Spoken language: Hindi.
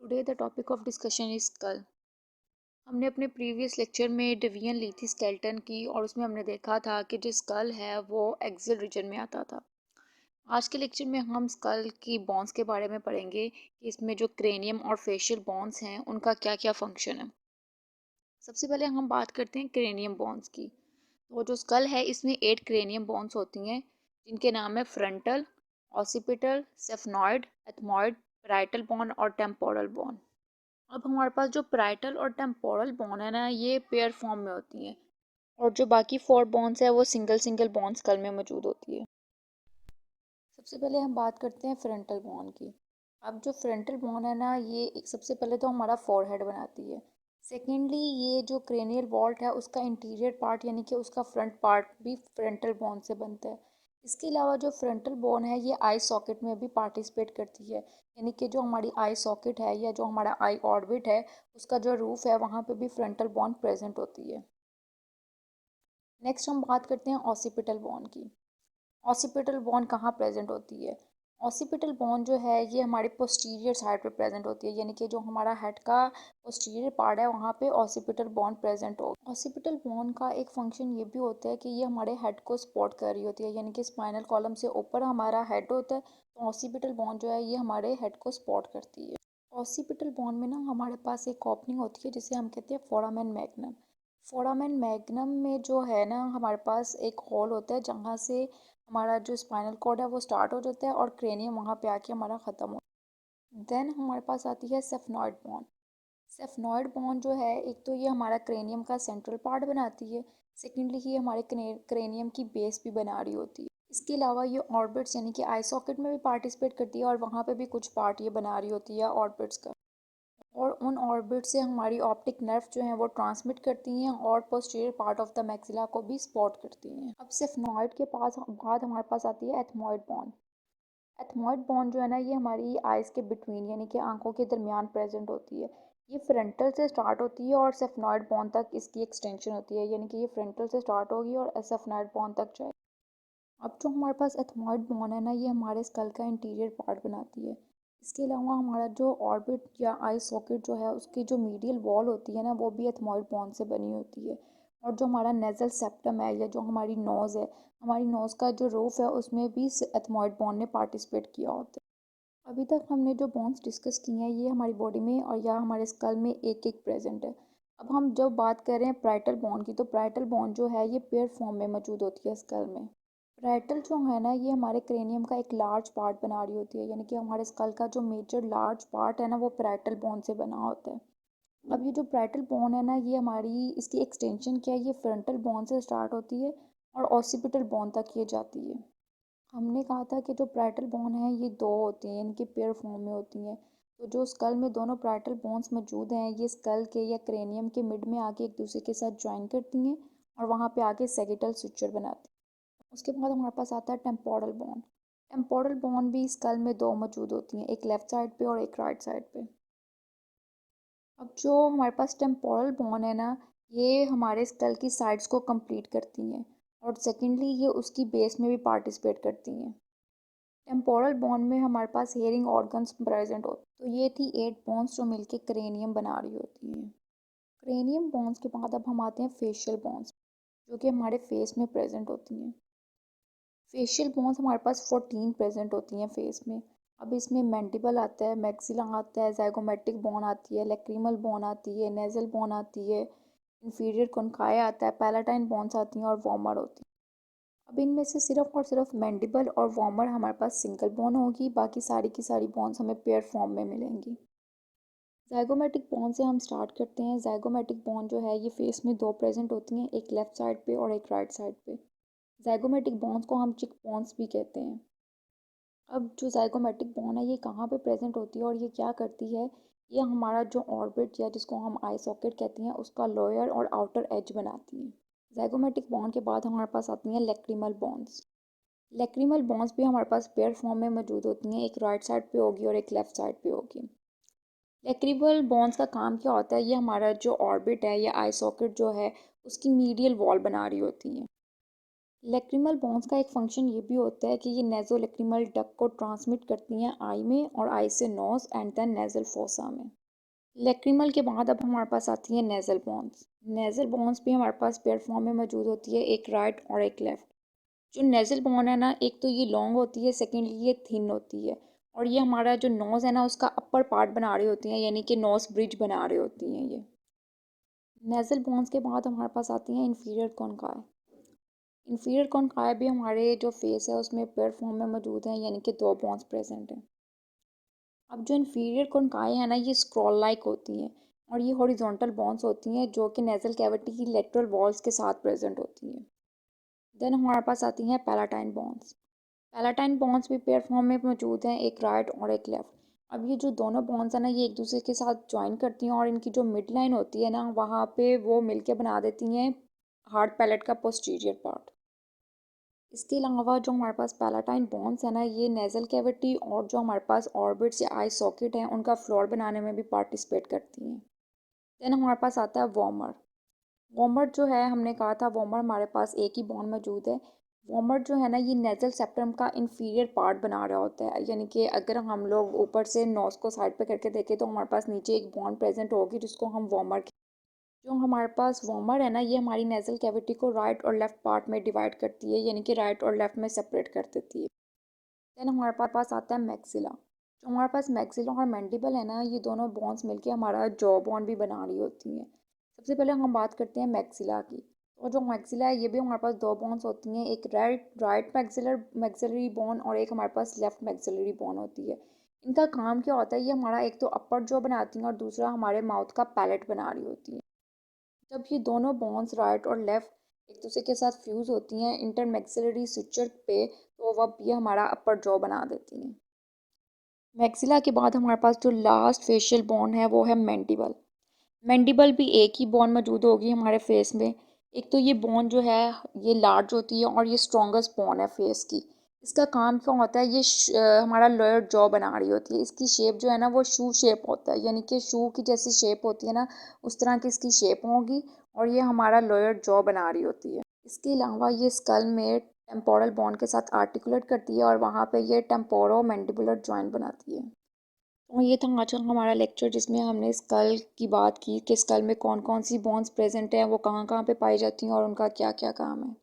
Today the topic of discussion is skull. हमने अपने प्रीवियस लेक्चर में डिवीजन ली थी स्केलेटन की और उसमें हमने देखा था कि जो स्कल है वो एक्सियल रीजन में आता था। आज के लेक्चर में हम स्कल की बोन्स के बारे में पढ़ेंगे कि इसमें जो क्रेनियम और फेशियल बोन्स हैं उनका क्या क्या फंक्शन है। सबसे पहले हम बात करते हैं क्रेनियम बोन्स की। तो जो स्कल है इसमें 8 क्रेनियम बोन्स होती हैं जिनके नाम है frontal, occipital, sphenoid, ethmoid, parietal bone और टेम्पोरल बोन। अब हमारे पास जो पैराइटल और टेम्पोरल बोन है ना ये पेयर फॉर्म में होती हैं और जो बाकी 4 बोन्स है वो सिंगल सिंगल बोन स्कल में मौजूद होती है। सबसे पहले हम बात करते हैं फ्रंटल बोन की। अब जो फ्रंटल बोन है ना ये सबसे पहले तो हमारा फोरहेड बनाती है। सेकेंडली ये जो क्रेनियल वॉल्ट है उसका इंटीरियर पार्ट यानी कि उसका फ्रंट पार्ट भी फ्रंटल बोन से बनता है। इसके अलावा जो फ्रंटल बोन है ये आई सॉकेट में भी पार्टिसिपेट करती है, यानी कि जो हमारी आई सॉकेट है या जो हमारा आई ऑर्बिट है उसका जो रूफ है वहाँ पे भी फ्रंटल बोन प्रेजेंट होती है। नेक्स्ट हम बात करते हैं ऑसिपिटल बोन की। ऑसिपिटल बोन कहाँ प्रेजेंट होती है? ऑसिपिटल बोन जो है ये हमारी पोस्टीरियर साइड पे प्रेजेंट होती है, यानी कि जो हमारा हेड का पोस्टीरियर पार्ट है वहाँ पे ऑसिपिटल बोन प्रेजेंट हो। ऑसिपिटल बोन का एक फंक्शन ये भी होता है कि ये हमारे हेड को सपोर्ट कर रही होती है, यानी कि स्पाइनल कॉलम से ऊपर हमारा हेड होता है तो ऑसिपिटल बोन जो है ये हमारे हेड को सपोर्ट करती है। ऑसिपिटल बोन में ना हमारे पास एक ओपनिंग होती है जिसे हम कहते हैं फोरामेन मैग्नम। फोरामेन मैग्नम में जो है ना हमारे पास एक होल होता है जहाँ से हमारा जो स्पाइनल कॉर्ड है वो स्टार्ट हो जाता है और क्रेनियम वहाँ पे आके हमारा ख़त्म हो। देन हमारे पास आती है सेफनॉइड बोन। सेफनॉइड बोन जो है एक तो ये हमारा क्रेनियम का सेंट्रल पार्ट बनाती है, सेकेंडली ये हमारे क्रेनियम की बेस भी बना रही होती है। इसके अलावा ये ऑर्बिट्स यानी कि आई सॉकेट में भी पार्टिसिपेट करती है और वहाँ पे भी कुछ पार्ट ये बना रही होती है ऑर्बिट्स का। और उन ऑर्बिट से हमारी ऑप्टिक नर्व जो हैं वो ट्रांसमिट करती हैं और posterior part of the maxilla को भी सपोर्ट करती हैं। अब सेफनॉइड के पास बाद हमारे पास आती है एथमॉइड बॉन। एथमॉइड बॉन जो है ना ये हमारी आइज़ के बिटवीन यानी कि आंखों के दरमियान प्रेजेंट होती है। ये फ्रंटल से स्टार्ट होती है और सेफनॉइड बॉन तक इसकी एक्सटेंशन होती है, यानी कि ये फ्रंटल से स्टार्ट होगी और सेफनॉइड बॉन तक जाए। अब जो हमारे पास एथमॉइड बोन है ना ये हमारे स्कल का इंटीरियर पार्ट बनाती है। इसके अलावा हमारा जो ऑर्बिट या आई सॉकेट जो है उसकी जो मीडियल वॉल होती है ना वो भी एथमॉइड बोन से बनी होती है। और जो हमारा नेजल सेप्टम है या जो हमारी नोज़ है, हमारी नोज़ का जो रूफ है उसमें भी एथमॉइड बोन ने पार्टिसिपेट किया होता है। अभी तक हमने जो बोन्स डिस्कस की हैं ये हमारी बॉडी में और या हमारे स्कल में एक एक प्रेजेंट है। अब हम जब बात कर रहे हैं प्राइटल बोन की तो प्राइटल बोन जो है ये पेयर फॉर्म में मौजूद होती है स्कल में। पैराइटल जो है ना ये हमारे क्रेनियम का एक लार्ज पार्ट बना रही होती है, यानी कि हमारे स्कल का जो मेजर लार्ज पार्ट है ना वो पैराइटल बोन से बना होता है। अब ये जो पैराइटल बोन है ना ये हमारी इसकी एक्सटेंशन क्या है, ये फ्रंटल बोन से स्टार्ट होती है और ऑसिपिटल बोन तक ये जाती है। हमने कहा था कि जो पैराइटल बोन है ये दो होती हैं यानी कि पेयर फॉर्म में होती हैं। तो जो स्कल में दोनों पैराइटल बोन्स मौजूद हैं ये स्कल के या क्रेनियम के मिड में आके एक दूसरे के साथ ज्वाइन करती हैं और वहाँ पे आके सेगिटल स्ट्रक्चर बनाती हैं। उसके बाद हमारे पास आता है टेम्पोरल बोन। टेम्पोरल बोन भी स्कल में दो मौजूद होती हैं, एक लेफ्ट साइड पे और एक राइट साइड पे। अब जो हमारे पास टेम्पोरल बोन है ना ये हमारे स्कल की साइड्स को कंप्लीट करती हैं और सेकेंडली ये उसकी बेस में भी पार्टिसिपेट करती हैं। टेम्पोरल बोन में हमारे पास हेयरिंग ऑर्गन्स प्रेजेंट होते हैं। तो ये थी 8 बोन्स जो मिलके क्रेनियम बना रही होती हैं। क्रेनियम बोन्स के बाद अब हम आते हैं फेशियल बोन्स जो कि हमारे फेस में प्रेजेंट होती हैं। फेशियल बोन्स हमारे पास 14 प्रेजेंट होती हैं फेस में। अब इसमें मैंडिबल आता है, मैक्सिला आता है, ज़ाइगोमेटिक बोन आती है, लैक्रिमल बोन आती है, नेज़ल बोन आती है, इंफीरियर कॉन्काई आता है, पैलाटाइन बोन्स आती हैं और वॉमर होती है। अब इनमें से सिर्फ और सिर्फ मैंडिबल और वॉमर हमारे पास सिंगल बोन होगी, बाकी सारी की सारी बोन्स हमें पेयर फॉर्म में मिलेंगी। ज़ाइगोमेटिक बोन से हम स्टार्ट करते हैं। ज़ाइगोमेटिक बोन जो है ये फेस में दो प्रेजेंट होती हैं, एक लेफ्ट साइड पे और एक राइट साइड पे। ज़ाइगोमेटिक बोन्स को हम चिक बोन्स भी कहते हैं। अब जो ज़ाइगोमेटिक बोन है ये कहाँ पे प्रेजेंट होती है और ये क्या करती है, ये हमारा जो ऑर्बिट या जिसको हम आई सॉकेट कहते हैं उसका लोअर और आउटर एज बनाती है। ज़ाइगोमेटिक बोन के बाद हमारे पास आती हैं लैक्रिमल बोन्स। लैक्रिमल बोन्स भी हमारे पास पेयर फॉर्म में मौजूद होती हैं, एक राइट साइड पे होगी और एक लेफ्ट साइड पे होगी। लैक्रिमल बोन्स का काम क्या होता है, ये हमारा जो ऑर्बिट है या आई सॉकेट जो है उसकी मीडियल वॉल बना रही होती है। लेक्रिमल बॉन्स का एक फंक्शन ये भी होता है कि ये नेज़ो लेक्रिमल डक्ट को ट्रांसमिट करती हैं आई में और आई से nose and then nasal fossa में। लेक्रिमल के बाद अब हमारे पास आती है नेज़ल बॉन्स। नेज़ल बॉन्स भी हमारे पास पेयर फॉर्म में मौजूद होती है, एक राइट और एक लेफ्ट। जो नेज़ल बॉन है ना, एक तो ये लॉन्ग होती है, सेकेंडली ये थिन होती है और ये हमारा जो नोज़ है ना उसका अपर पार्ट बना रही होती हैं, यानी कि नोज ब्रिज बना रही होती हैं ये। नेज़ल बोन्स के बाद हमारे पास आती हैं इंफीरियर कॉन्काई। इंफीरियर कॉन्काई भी हमारे जो फेस है उसमें पेयर फॉर्म में मौजूद हैं, यानी कि दो बोन्स प्रेजेंट हैं। अब जो इंफीरियर कॉन्काई है ना, ये स्क्रॉल लाइक होती हैं और ये हॉरिजॉन्टल बोन्स होती हैं जो कि नेज़ल कैविटी की लेटरल वॉल्स के साथ प्रेजेंट होती हैं। देन हमारे पास आती हैं पैलाटाइन बोन्स। पैलाटाइन बोन्स भी पेयर फॉर्म में मौजूद हैं, एक राइट और एक लेफ्ट। अब ये जो दोनों बोन्स हैं ना, ये एक दूसरे के साथ ज्वाइन करती हैं और इनकी जो मिड लाइन होती है ना, वहाँ पे वो मिलके बना देती हैं हार्ड पैलेट का पोस्टीरियर पार्ट। इसके अलावा जो हमारे पास पैलाटाइन बोन्स है ना, ये नेज़ल कैविटी और जो हमारे पास ऑर्बिट्स या आई सॉकेट हैं उनका फ्लोर बनाने में भी पार्टिसिपेट करती हैं। देन हमारे पास आता है वॉर्मर। वॉर्मर जो है, हमने कहा था वॉर्मर हमारे पास एक ही बोन मौजूद है। वॉर्मर जो है ना, ये नेज़ल सेप्टम का इंफीरियर पार्ट बना रहा होता है, यानी कि अगर हम लोग ऊपर से नोज को साइड पे करके देखें तो हमारे पास नीचे एक बोन प्रेजेंट होगी जिसको हम वॉर्मर। जो हमारे पास वॉर्मर है ना, ये हमारी नेज़ल कैविटी को राइट और लेफ्ट पार्ट में डिवाइड करती है, यानी कि राइट और लेफ्ट में सेपरेट कर देती है। देन हमारे पास आता है मैक्सिला। जो हमारे पास मैक्सिला और मैंडिबल है ना, ये दोनों बोन्स मिलके हमारा जॉ बोन भी बना रही होती हैं। सबसे पहले हम बात करते हैं मैक्सिला की। और जो मैक्सिला है, ये भी हमारे पास दो बोन्स होती हैं, एक राइट मैक्सिलरी बोन और एक हमारे पास लेफ्ट मैक्सिलरी बोन होती है। इनका काम क्या होता है, ये हमारा एक तो अपर जॉ बनाती हैं और दूसरा हमारे माउथ का पैलेट बना रही होती है। जब ये दोनों बोन्स राइट और लेफ्ट एक दूसरे के साथ फ्यूज होती हैं इंटरमैक्सिलरी सुचर पे, तो अब ये हमारा अपर जॉ बना देती हैं। मैक्सिला के बाद हमारे पास जो लास्ट फेशियल बोन है वो है मैंडिबल। मैंडिबल भी एक ही बोन मौजूद होगी हमारे फेस में। एक तो ये बोन जो है ये लार्ज होती है और ये स्ट्रॉन्गेस्ट बोन है फेस की। इसका काम क्या होता है, ये हमारा लोअर जॉ बना रही होती है। इसकी शेप जो है ना, वो शू शेप होता है, यानी कि शू की जैसी शेप होती है ना, उस तरह की इसकी शेप होगी और ये हमारा लोअर जॉ बना रही होती है। इसके अलावा ये स्कल में टेम्पोरल बोन के साथ आर्टिकुलेट करती है और वहाँ पे ये टेम्पोरो मैंडिबुलर जॉइंट बनाती है। तो ये था आज का हमारा लेक्चर, जिसमें हमने स्कल की बात की कि स्कल में कौन कौन सी बोन्स प्रेजेंट हैं, वो कहाँ कहाँ पे पाई जाती हैं और उनका क्या क्या काम है।